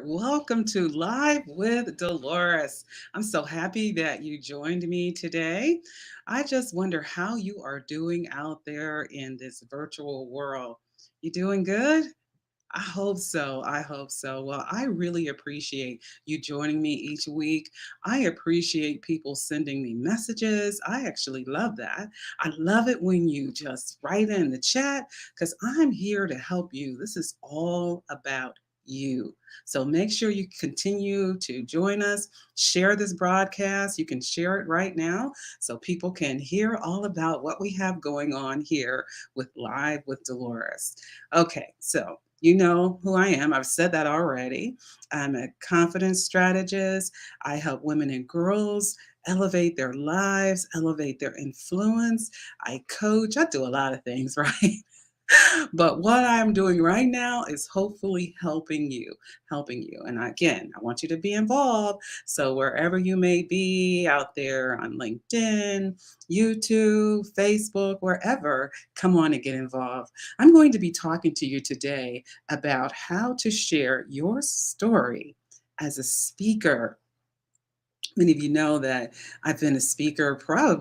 Welcome to Live with Dolores. I'm so happy that you joined me today. I just wonder how you are doing out there in this virtual world. You doing good? I hope so. I hope so. Well, I really appreciate you joining me each week. I appreciate people sending me messages. I actually love that. I love it when you just write in the chat because I'm here to help you. This is all about you. So make sure you continue to join us, share this broadcast. You can share it right now so people can hear all about what we have going on here with Live with Dolores. Okay, so you know who I am. I've said that already. I'm a confidence strategist. I help women and girls elevate their lives, elevate their influence. I coach. I do a lot of things, right? But what I'm doing right now is hopefully helping you. And again, I want you to be involved. So wherever you may be out there on LinkedIn, YouTube, Facebook, wherever, come on and get involved. I'm going to be talking to you today about how to share your story as a speaker. Many of you know that I've been a speaker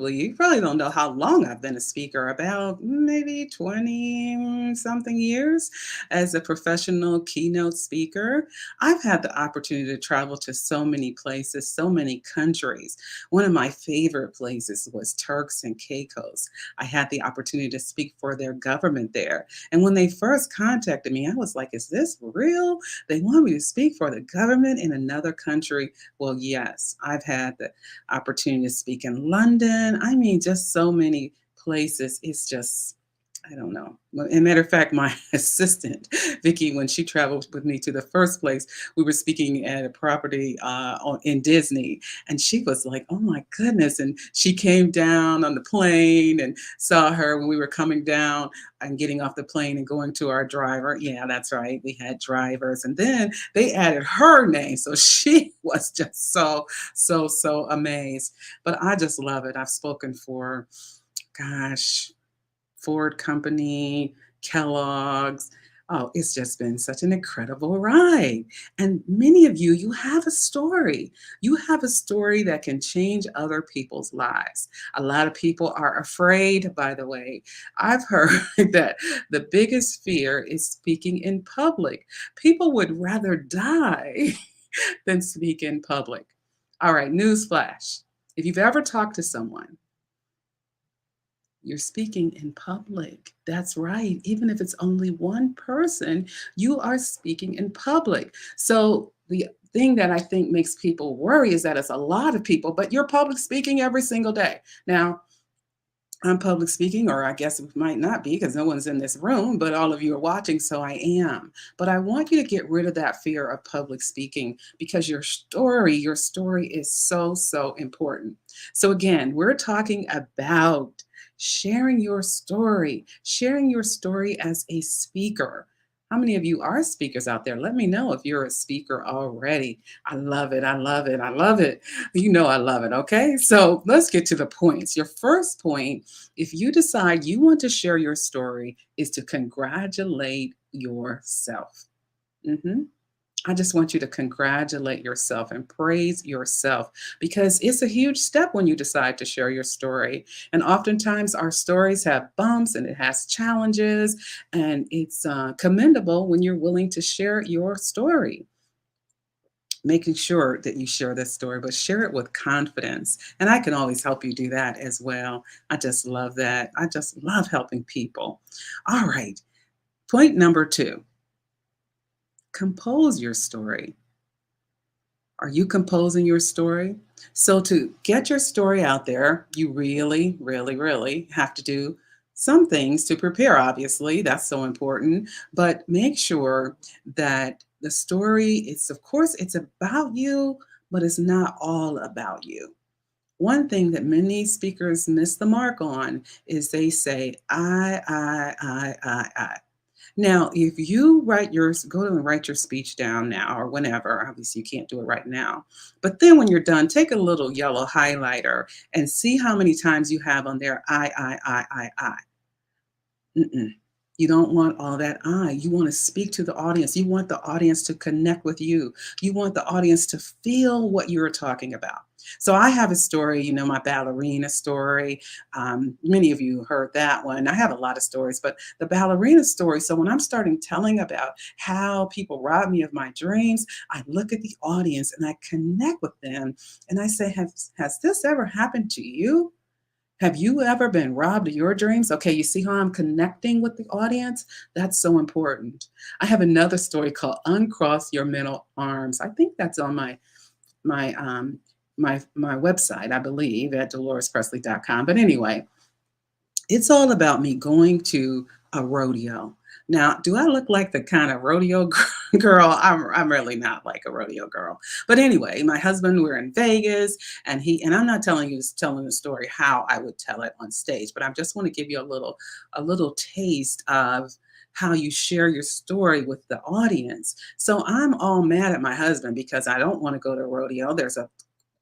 you probably don't know how long I've been a speaker, about maybe 20 something years as a professional keynote speaker. I've had the opportunity to travel to so many places, so many countries. One of my favorite places was Turks and Caicos. I had the opportunity to speak for their government there. And when they first contacted me, I was like, is this real? They want me to speak for the government in another country. Well, yes, I've had the opportunity to speak in London. I mean, just so many places. It's just, I don't know. Well, as a matter of fact, my assistant, Vicky, when she traveled with me to the first place, we were speaking at a property in Disney. And she was like, oh my goodness. And she came down on the plane and saw her when we were coming down and getting off the plane and going to our driver. Yeah, that's right. We had drivers. And then they added her name. So she was just so amazed. But I just love it. I've spoken for, gosh, Ford Company, Kellogg's. Oh, it's just been such an incredible ride. And many of you, you have a story. You have a story that can change other people's lives. A lot of people are afraid, by the way. I've heard that the biggest fear is speaking in public. People would rather die than speak in public. All right, newsflash. If you've ever talked to someone, you're speaking in public. That's right. Even if it's only one person, you are speaking in public. So the thing that I think makes people worry is that it's a lot of people, but you're public speaking every single day. Now, I'm public speaking, or I guess it might not be because no one's in this room, but all of you are watching, so I am. But I want you to get rid of that fear of public speaking because your story is so important. So again, we're talking about sharing your story as a speaker. How many of you are speakers out there? Let me know if you're a speaker already. I love it. I love it. I love it. You know, I love it. Okay. So let's get to the points. Your first point, if you decide you want to share your story, is to congratulate yourself. Mhm. I just want you to congratulate yourself and praise yourself because it's a huge step when you decide to share your story. And oftentimes, our stories have bumps and it has challenges, and it's commendable when you're willing to share your story. Making sure that you share this story, but share it with confidence. And I can always help you do that as well. I just love that. I just love helping people. All right. Point number two, compose your story. Are you composing your story? So, to get your story out there, you really have to do some things to prepare, obviously. That's so important. But make sure that the story is, of course, it's about you, but it's not all about you. One thing that many speakers miss the mark on is they say, I. Now, if you go and write your speech down now or whenever, obviously you can't do it right now. But then when you're done, take a little yellow highlighter and see how many times you have on there, I. Mm-mm. You don't want all that I. You want to speak to the audience. You want the audience to connect with you. You want the audience to feel what you're talking about. So I have a story, my ballerina story. Many of you heard that one. I have a lot of stories, but the ballerina story. So when I'm starting telling about how people rob me of my dreams, I look at the audience and I connect with them and I say, has this ever happened to you? Have you ever been robbed of your dreams? Okay, you see how I'm connecting with the audience? That's so important. I have another story called Uncross Your Mental Arms. I think that's on my my website, I believe, at DeLoresPresley.com. But anyway, it's all about me going to a rodeo. Now, do I look like the kind of rodeo girl? I'm really not like a rodeo girl. But anyway, my husband, we're in Vegas, and I'm not telling the story how I would tell it on stage, but I just want to give you a little taste of how you share your story with the audience. So I'm all mad at my husband because I don't want to go to a rodeo. There's a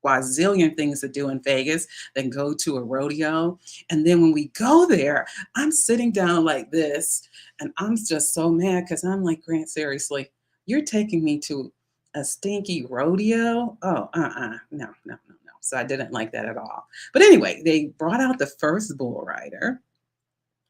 quadrillion things to do in Vegas than go to a rodeo. And then when we go there, I'm sitting down like this, and I'm just so mad because I'm like, Grant, seriously, you're taking me to a stinky rodeo? Oh, no, no, no, no. So I didn't like that at all. But anyway, they brought out the first bull rider.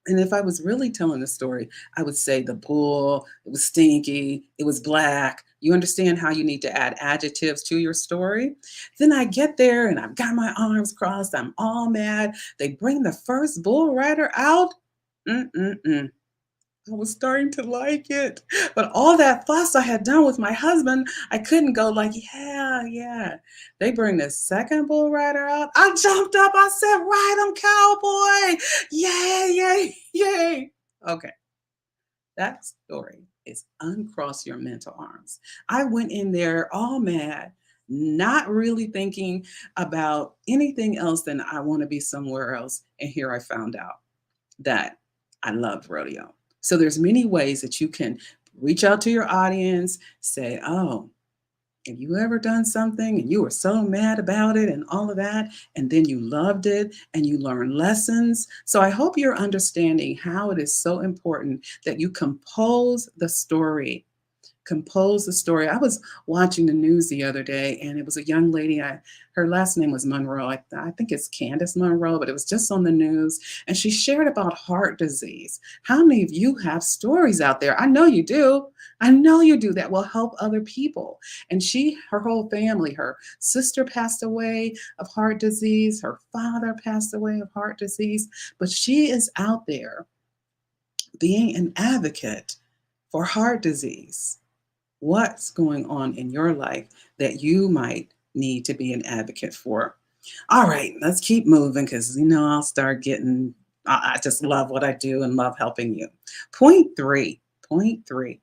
And if I was really telling the story, I would say the bull, it was stinky, it was black. You understand how you need to add adjectives to your story? Then I get there and I've got my arms crossed. I'm all mad. They bring the first bull rider out. Mm-mm-mm. I was starting to like it. But all that fuss I had done with my husband, I couldn't go like, yeah, yeah. They bring the second bull rider out. I jumped up. I said, ride him, cowboy. Yay, yay, yay. Okay. That story is uncross your mental arms. I went in there all mad, not really thinking about anything else than I want to be somewhere else. And here I found out that I love rodeo. So there's many ways that you can reach out to your audience, say, "Oh, have you ever done something and you were so mad about it and all of that, and then you loved it and you learned lessons?" So I hope you're understanding how it is so important that you compose the story, compose the story. I was watching the news the other day, and it was a young lady. Her last name was Monroe. I think it's Candace Monroe, but it was just on the news, and she shared about heart disease. How many of you have stories out there? I know you do. I know you do that will help other people. And her whole family, her sister passed away of heart disease, her father passed away of heart disease, but she is out there being an advocate for heart disease. What's going on in your life that you might need to be an advocate for? All right, let's keep moving because I'll start getting. I just love what I do and love helping you. Point three. Point three.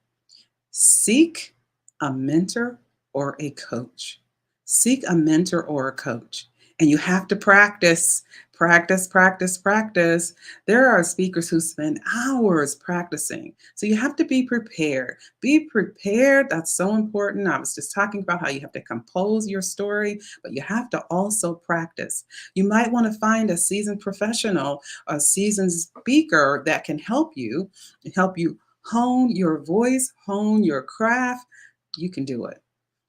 Seek a mentor or a coach. Seek a mentor or a coach. And you have to practice, practice, practice, practice. There are speakers who spend hours practicing. So you have to be prepared. Be prepared. That's so important. I was just talking about how you have to compose your story, but you have to also practice. You might want to find a seasoned professional, a seasoned speaker that can help you hone your voice, hone your craft. You can do it.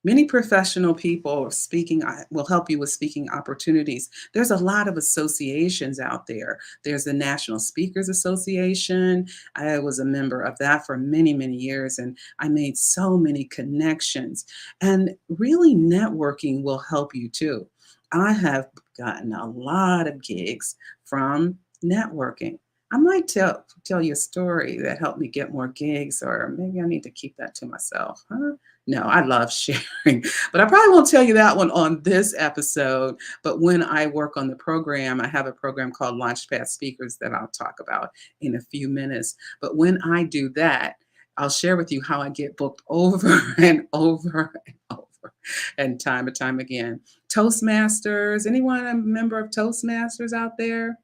Many professional people speaking will help you with speaking opportunities. There's a lot of associations out there. There's the National Speakers Association. I was a member of that for many, many years, and I made so many connections. And really, networking will help you too. I have gotten a lot of gigs from networking. I might tell you a story that helped me get more gigs, or maybe I need to keep that to myself. Huh? No, I love sharing, but I probably won't tell you that one on this episode. But when I work on the program, I have a program called Launchpad Speakers that I'll talk about in a few minutes. But when I do that, I'll share with you how I get booked over and over and over and time again. Toastmasters, anyone a member of Toastmasters out there?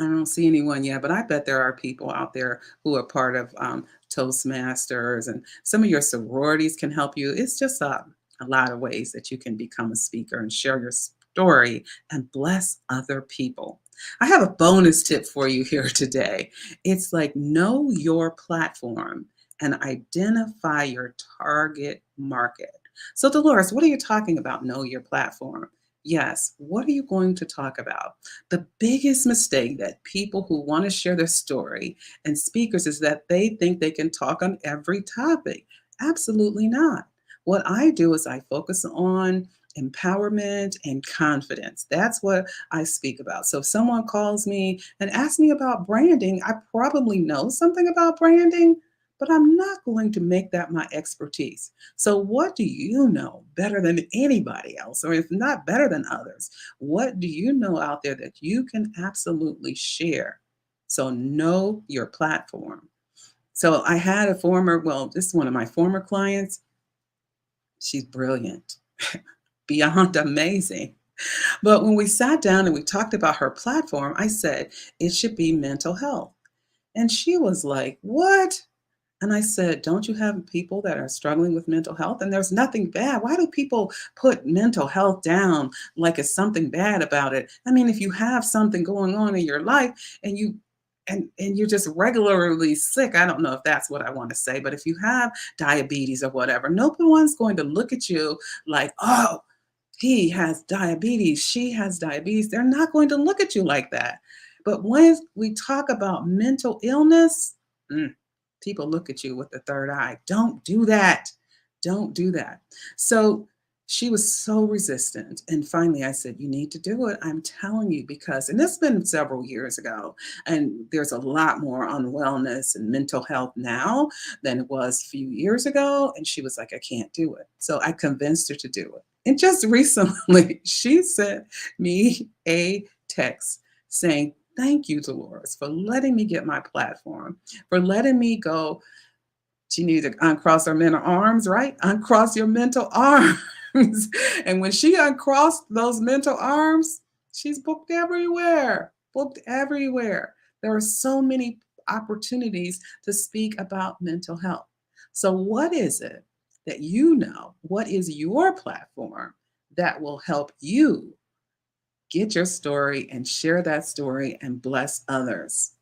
I don't see anyone yet, but I bet there are people out there who are part of Toastmasters, and some of your sororities can help you. It's just a lot of ways that you can become a speaker and share your story and bless other people. I have a bonus tip for you here today. It's like know your platform and identify your target market. So, Dolores, what are you talking about? Know your platform. Yes. What are you going to talk about? The biggest mistake that people who want to share their story and speakers is that they think they can talk on every topic. Absolutely not. What I do is I focus on empowerment and confidence. That's what I speak about. So if someone calls me and asks me about branding, I probably know something about branding, but I'm not going to make that my expertise. So, what do you know better than anybody else, or if not better than others? What do you know out there that you can absolutely share? So, know your platform. So, I had a former, well, this is one of my former clients. She's brilliant, beyond amazing. But when we sat down and we talked about her platform, I said, it should be mental health. And she was like, what? And I said, don't you have people that are struggling with mental health? And there's nothing bad. Why do people put mental health down like it's something bad about it? I mean, if you have something going on in your life and you're just regularly sick, I don't know if that's what I want to say, but if you have diabetes or whatever, no one's going to look at you like, oh, he has diabetes, she has diabetes. They're not going to look at you like that. But when we talk about mental illness, people look at you with the third eye. Don't do that. Don't do that. So she was so resistant. And finally, I said, you need to do it. I'm telling you, because, and this has been several years ago, and there's a lot more on wellness and mental health now than it was a few years ago. And she was like, I can't do it. So I convinced her to do it. And just recently, she sent me a text saying, thank you, Dolores, for letting me get my platform, for letting me go. She needed to uncross her mental arms, right? Uncross your mental arms. And when she uncrossed those mental arms, she's booked everywhere, booked everywhere. There are so many opportunities to speak about mental health. So, what is it that you know? What is your platform that will help you get your story and share that story and bless others?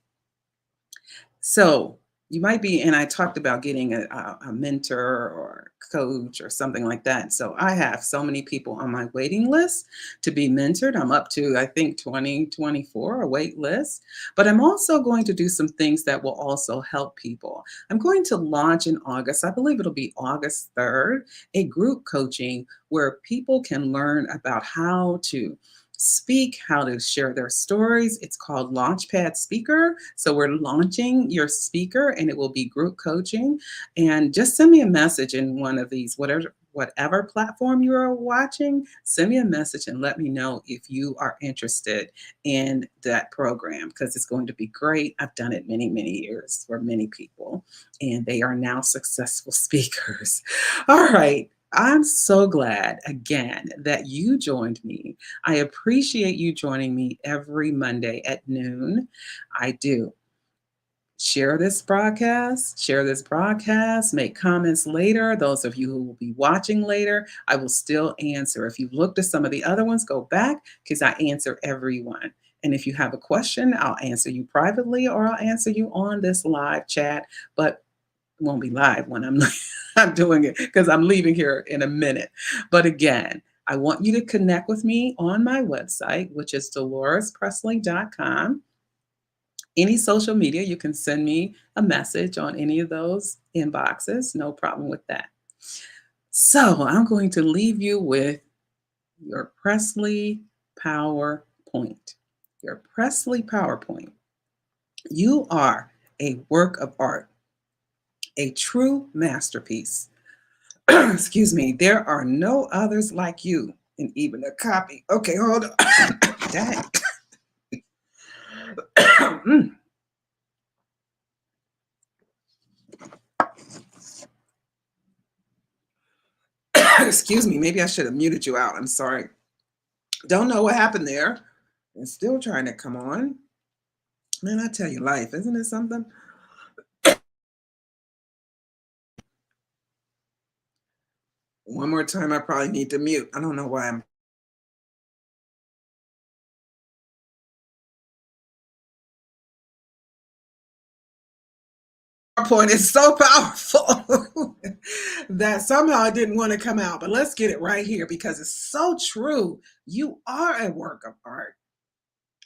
So you might be, and I talked about getting a mentor or coach or something like that. So I have so many people on my waiting list to be mentored. I'm up to, I think, 2024, a wait list. But I'm also going to do some things that will also help people. I'm going to launch in August, I believe it'll be August 3rd, a group coaching where people can learn about how to speak, how to share their stories. It's called Launchpad Speaker. So we're launching your speaker and it will be group coaching. And just send me a message in one of these, whatever platform you are watching, send me a message and let me know if you are interested in that program because it's going to be great. I've done it many, many years for many people, and they are now successful speakers. All right. I'm so glad again that you joined me. I appreciate you joining me every Monday at noon. I do. Share this broadcast, make comments later. Those of you who will be watching later, I will still answer. If you've looked at some of the other ones, go back because I answer everyone. And if you have a question, I'll answer you privately or I'll answer you on this live chat. But won't be live when I'm I'm doing it because I'm leaving here in a minute. But again, I want you to connect with me on my website, which is DeLoresPresley.com. Any social media, you can send me a message on any of those inboxes. No problem with that. So I'm going to leave you with your Presley PowerPoint. Your Presley PowerPoint. You are a work of art, a true masterpiece. Excuse me, there are no others like you, and even a copy. Okay, hold on. Dang. Mm. Excuse me, maybe I should have muted you out. I'm sorry. Don't know what happened there. It's still trying to come on. Man, I tell you, life, isn't it something? One more time, I probably need to mute. I don't know why I'm PowerPoint is so powerful that somehow it didn't want to come out. But let's get it right here because it's so true. You are a work of art.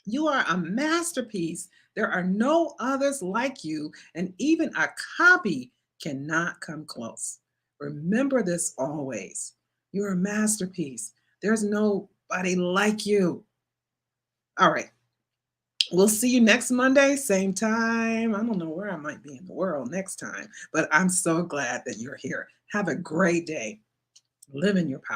You are a masterpiece. There are no others like you, and even a copy cannot come close. Remember this always. You're a masterpiece. There's nobody like you. All right. We'll see you next Monday, same time. I don't know where I might be in the world next time, but I'm so glad that you're here. Have a great day. Live in your power.